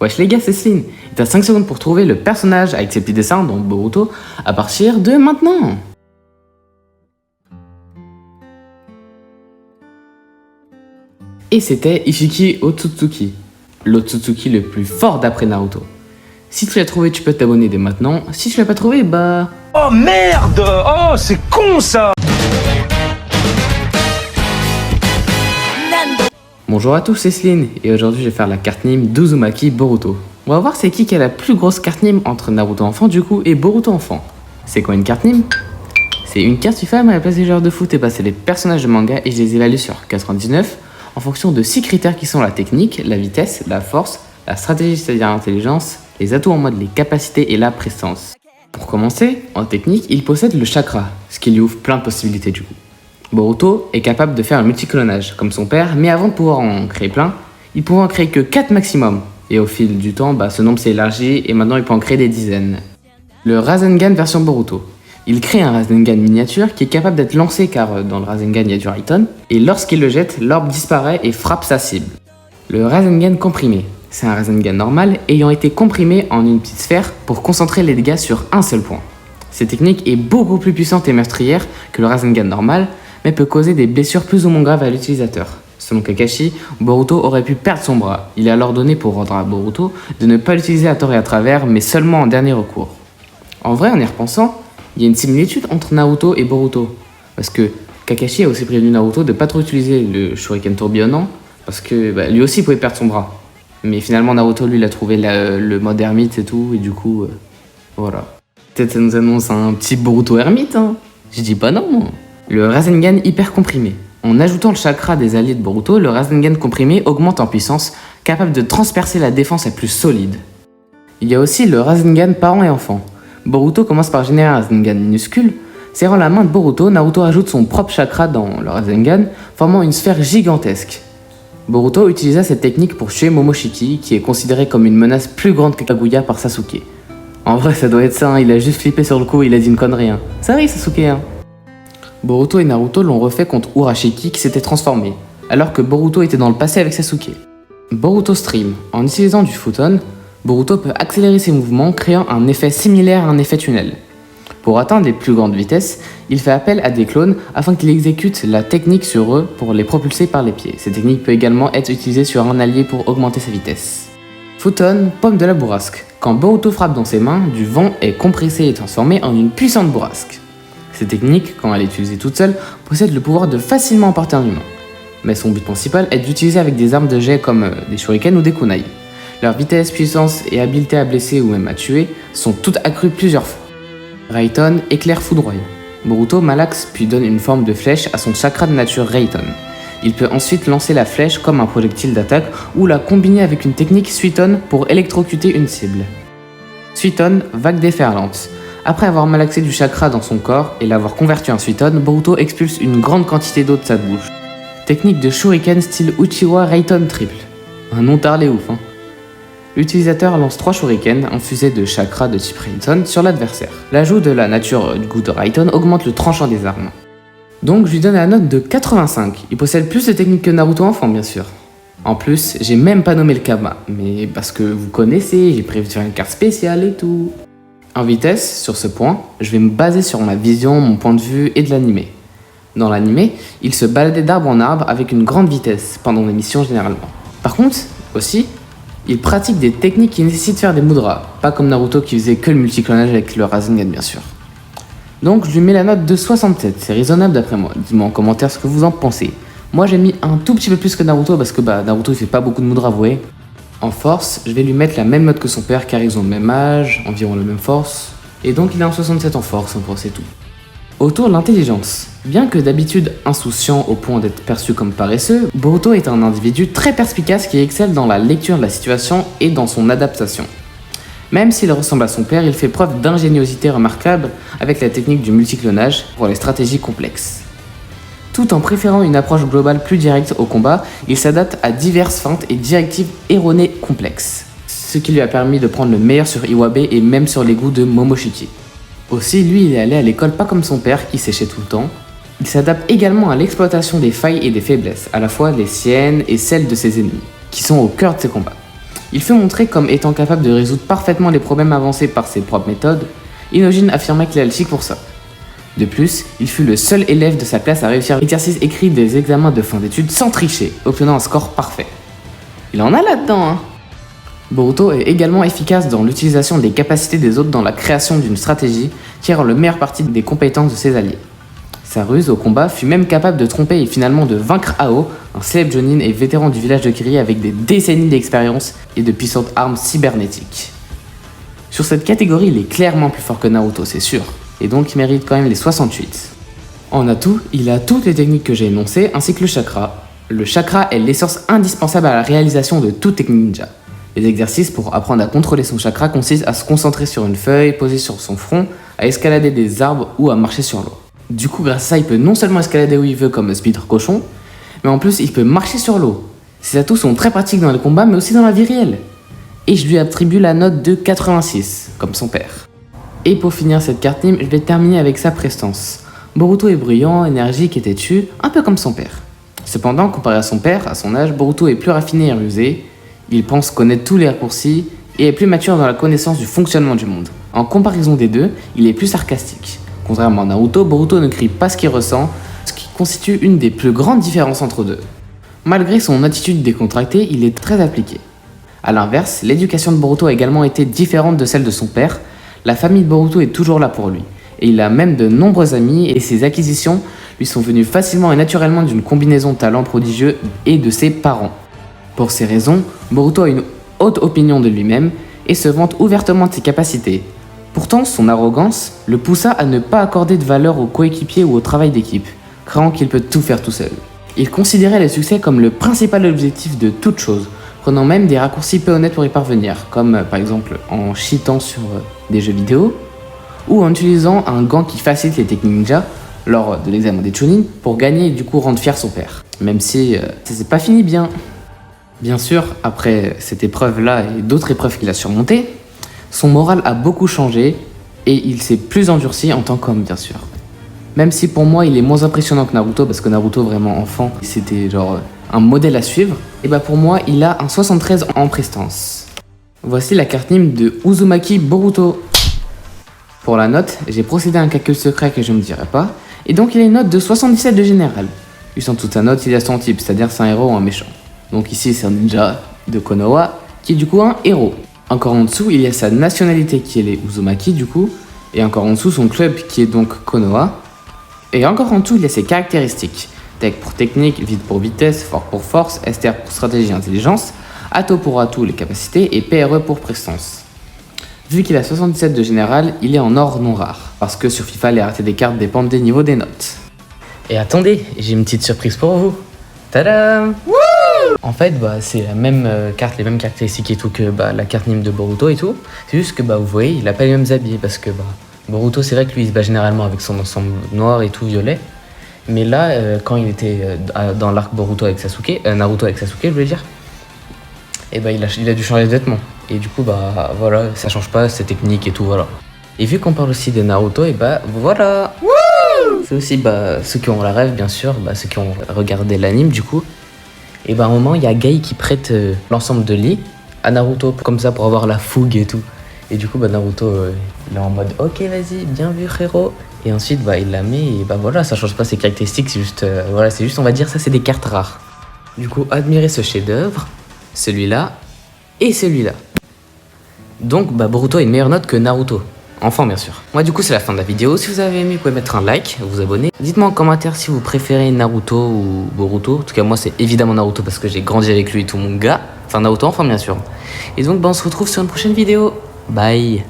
Wesh les gars, c'est Sline. Et t'as 5 secondes pour trouver le personnage avec ses petits dessins dans Boruto à partir de maintenant. Et c'était Ishiki Otsutsuki, l'Otsutsuki le plus fort d'après Naruto. Si tu l'as trouvé, tu peux t'abonner dès maintenant. Si tu l'as pas trouvé, bah... Oh merde! Oh, c'est con ça! Bonjour à tous, c'est Sline, et aujourd'hui je vais faire la carte Nîmes d'Uzumaki Boruto. On va voir c'est qui a la plus grosse carte Nîmes entre Naruto enfant du coup et Boruto enfant. C'est quoi une carte Nîmes? C'est une carte UFAM à la place des joueurs de foot et bah c'est les personnages de manga et je les évalue sur 99 en fonction de 6 critères qui sont la technique, la vitesse, la force, la stratégie c'est-à-dire l'intelligence, les atouts en mode les capacités et la prestance. Pour commencer, en technique, il possède le chakra, ce qui lui ouvre plein de possibilités du coup. Boruto est capable de faire un multiclonage, comme son père, mais avant de pouvoir en créer plein, il pouvait en créer que 4 maximum. Et au fil du temps, ce nombre s'est élargi et maintenant il peut en créer des dizaines. Le Rasengan version Boruto. Il crée un Rasengan miniature qui est capable d'être lancé car dans le Rasengan il y a du Raiton, et lorsqu'il le jette, l'orbe disparaît et frappe sa cible. Le Rasengan comprimé. C'est un Rasengan normal ayant été comprimé en une petite sphère pour concentrer les dégâts sur un seul point. Cette technique est beaucoup plus puissante et meurtrière que le Rasengan normal, mais peut causer des blessures plus ou moins graves à l'utilisateur. Selon Kakashi, Boruto aurait pu perdre son bras. Il est alors donné pour ordre à Boruto de ne pas l'utiliser à tort et à travers, mais seulement en dernier recours. En vrai, en y repensant, il y a une similitude entre Naruto et Boruto. Parce que Kakashi a aussi prévenu Naruto de ne pas trop utiliser le Shuriken tourbillonnant, parce que lui aussi pouvait perdre son bras. Mais finalement, Naruto, lui, il a trouvé le mode ermite et tout, et du coup, voilà. Peut-être ça nous annonce un petit Boruto ermite, hein. Je dis pas non, moi. Le Rasengan hyper comprimé. En ajoutant le chakra des alliés de Boruto, le Rasengan comprimé augmente en puissance, capable de transpercer la défense la plus solide. Il y a aussi le Rasengan parent et enfant. Boruto commence par générer un Rasengan minuscule. Serrant la main de Boruto, Naruto ajoute son propre chakra dans le Rasengan, formant une sphère gigantesque. Boruto utilisa cette technique pour tuer Momoshiki, qui est considéré comme une menace plus grande que Kaguya par Sasuke. En vrai, ça doit être ça, hein. Il a juste flippé sur le coup, il a dit une connerie. Hein. Ça arrive, Sasuke, hein. Boruto et Naruto l'ont refait contre Urashiki qui s'était transformé, alors que Boruto était dans le passé avec Sasuke. Boruto Stream. En utilisant du Futon, Boruto peut accélérer ses mouvements, créant un effet similaire à un effet tunnel. Pour atteindre les plus grandes vitesses, il fait appel à des clones afin qu'il exécute la technique sur eux pour les propulser par les pieds. Cette technique peut également être utilisée sur un allié pour augmenter sa vitesse. Futon, pomme de la bourrasque. Quand Boruto frappe dans ses mains, du vent est compressé et transformé en une puissante bourrasque. Cette technique, quand elle est utilisée toute seule, possède le pouvoir de facilement emporter un humain. Mais son but principal est d'utiliser avec des armes de jet comme des shurikens ou des kunai. Leur vitesse, puissance et habileté à blesser ou même à tuer sont toutes accrues plusieurs fois. Raiton, éclair foudroyant. Boruto malaxe puis donne une forme de flèche à son chakra de nature Raiton. Il peut ensuite lancer la flèche comme un projectile d'attaque ou la combiner avec une technique Suiton pour électrocuter une cible. Suiton, vague déferlante. Après avoir malaxé du chakra dans son corps et l'avoir converti en Suiton, Boruto expulse une grande quantité d'eau de sa bouche. Technique de shuriken style Uchiwa Raiton triple. Un nom tarlé ouf, hein. L'utilisateur lance 3 shurikens infusés de chakra de type Raiton sur l'adversaire. L'ajout de la nature du goût de Raiton augmente le tranchant des armes. Donc je lui donne la note de 85. Il possède plus de techniques que Naruto enfant bien sûr. En plus, j'ai même pas nommé le Kama, mais parce que vous connaissez, j'ai prévu de faire une carte spéciale et tout. En vitesse, sur ce point, je vais me baser sur ma vision, mon point de vue et de l'animé. Dans l'animé, il se baladait d'arbre en arbre avec une grande vitesse pendant les missions généralement. Par contre, aussi, il pratique des techniques qui nécessitent de faire des mudras, pas comme Naruto qui faisait que le multiclonage avec le Rasengan bien sûr. Donc je lui mets la note de 67, c'est raisonnable d'après moi. Dis-moi en commentaire ce que vous en pensez. Moi j'ai mis un tout petit peu plus que Naruto parce que Naruto il fait pas beaucoup de mudras, vous voyez. En force, je vais lui mettre la même note que son père car ils ont le même âge, environ la même force, et donc il a un 67 en force, c'est tout. Autour de l'intelligence. Bien que d'habitude insouciant au point d'être perçu comme paresseux, Boruto est un individu très perspicace qui excelle dans la lecture de la situation et dans son adaptation. Même s'il ressemble à son père, il fait preuve d'ingéniosité remarquable avec la technique du multiclonage pour les stratégies complexes. Tout en préférant une approche globale plus directe au combat, il s'adapte à diverses feintes et directives erronées complexes, ce qui lui a permis de prendre le meilleur sur Iwabe et même sur les goûts de Momoshiki. Aussi, lui, il est allé à l'école pas comme son père qui séchait tout le temps. Il s'adapte également à l'exploitation des failles et des faiblesses, à la fois les siennes et celles de ses ennemis, qui sont au cœur de ses combats. Il fut montré comme étant capable de résoudre parfaitement les problèmes avancés par ses propres méthodes. Inojin affirma qu'il a le chic pour ça. De plus, il fut le seul élève de sa classe à réussir l'exercice écrit des examens de fin d'études sans tricher, obtenant un score parfait. Il en a là-dedans, hein. Boruto est également efficace dans l'utilisation des capacités des autres dans la création d'une stratégie, tirant le meilleur parti des compétences de ses alliés. Sa ruse au combat fut même capable de tromper et finalement de vaincre Ao, un célèbre jonin et vétéran du village de Kiri avec des décennies d'expérience et de puissantes armes cybernétiques. Sur cette catégorie, il est clairement plus fort que Naruto, c'est sûr, et donc il mérite quand même les 68. En atout, il a toutes les techniques que j'ai énoncées, ainsi que le chakra. Le chakra est l'essence indispensable à la réalisation de toute technique ninja. Les exercices pour apprendre à contrôler son chakra consistent à se concentrer sur une feuille posée sur son front, à escalader des arbres ou à marcher sur l'eau. Du coup, grâce à ça, il peut non seulement escalader où il veut comme Speeder Cochon, mais en plus il peut marcher sur l'eau. Ces atouts sont très pratiques dans les combats, mais aussi dans la vie réelle. Et je lui attribue la note de 86, comme son père. Et pour finir cette carte Nim, je vais terminer avec sa prestance. Boruto est brillant, énergique et têtu, un peu comme son père. Cependant, comparé à son père, à son âge, Boruto est plus raffiné et rusé. Il pense connaître tous les raccourcis et est plus mature dans la connaissance du fonctionnement du monde. En comparaison des deux, il est plus sarcastique. Contrairement à Naruto, Boruto ne crie pas ce qu'il ressent, ce qui constitue une des plus grandes différences entre deux. Malgré son attitude décontractée, il est très appliqué. A l'inverse, l'éducation de Boruto a également été différente de celle de son père. La famille de Boruto est toujours là pour lui, et il a même de nombreux amis et ses acquisitions lui sont venues facilement et naturellement d'une combinaison de talents prodigieux et de ses parents. Pour ces raisons, Boruto a une haute opinion de lui-même et se vante ouvertement de ses capacités. Pourtant, son arrogance le poussa à ne pas accorder de valeur aux coéquipiers ou au travail d'équipe, croyant qu'il peut tout faire tout seul. Il considérait le succès comme le principal objectif de toute chose, prenant même des raccourcis peu honnêtes pour y parvenir, comme par exemple en cheatant sur des jeux vidéo, ou en utilisant un gant qui facilite les techniques ninja lors de l'examen des Chunin pour gagner et du coup rendre fier son père. Même si ça s'est pas fini bien. Bien sûr, après cette épreuve-là et d'autres épreuves qu'il a surmontées, son moral a beaucoup changé et il s'est plus endurci en tant qu'homme, bien sûr. Même si pour moi il est moins impressionnant que Naruto, parce que Naruto vraiment enfant, c'était genre un modèle à suivre, et bah pour moi il a un 73 en prestance. Voici la carte Nim de Uzumaki Boruto. Pour la note, j'ai procédé à un calcul secret que je ne dirai pas, et donc il a une note de 77 de général. Usant toute sa note, il a son type, c'est-à-dire c'est un héros ou un méchant. Donc ici c'est un ninja de Konoha, qui est du coup un héros. Encore en dessous, il y a sa nationalité qui est les Uzumaki du coup, et encore en dessous son club qui est donc Konoha. Et encore en dessous, il y a ses caractéristiques. Tech pour technique, vite pour vitesse, fort pour force, STR pour stratégie et intelligence, Ato pour atout les capacités et PRE pour prestance. Vu qu'il a 77 de général, il est en or non rare, parce que sur FIFA les ratés des cartes dépendent des niveaux des notes. Et attendez, j'ai une petite surprise pour vous. Tadam! En fait, c'est la même carte, les mêmes caractéristiques et tout que la carte Nim de Boruto et tout. C'est juste que vous voyez, il a pas les mêmes habits parce que Boruto, c'est vrai que lui, il se bat généralement avec son ensemble noir et tout violet. Mais là, quand il était dans l'arc Boruto avec Sasuke, Naruto avec Sasuke, je voulais dire, et il a dû changer de vêtements. Et du coup, voilà, ça change pas ses techniques et tout, voilà. Et vu qu'on parle aussi de Naruto, et voilà. C'est aussi ceux qui ont la rêve, bien sûr, ceux qui ont regardé l'anime du coup. Et à un moment, il y a Gai qui prête l'ensemble de lit à Naruto, comme ça pour avoir la fougue et tout. Et du coup, Naruto, il est en mode ok, vas-y, bien vu, frérot. Et ensuite, il la met et voilà, ça change pas ses caractéristiques, c'est juste, on va dire, ça c'est des cartes rares. Du coup, admirez ce chef-d'œuvre, celui-là et celui-là. Donc, Boruto a une meilleure note que Naruto. Enfant, bien sûr. Moi, du coup, c'est la fin de la vidéo. Si vous avez aimé, vous pouvez mettre un like, vous abonner. Dites-moi en commentaire si vous préférez Naruto ou Boruto. En tout cas, moi, c'est évidemment Naruto parce que j'ai grandi avec lui et tout mon gars. Enfin, Naruto, enfant, bien sûr. Et donc, on se retrouve sur une prochaine vidéo. Bye.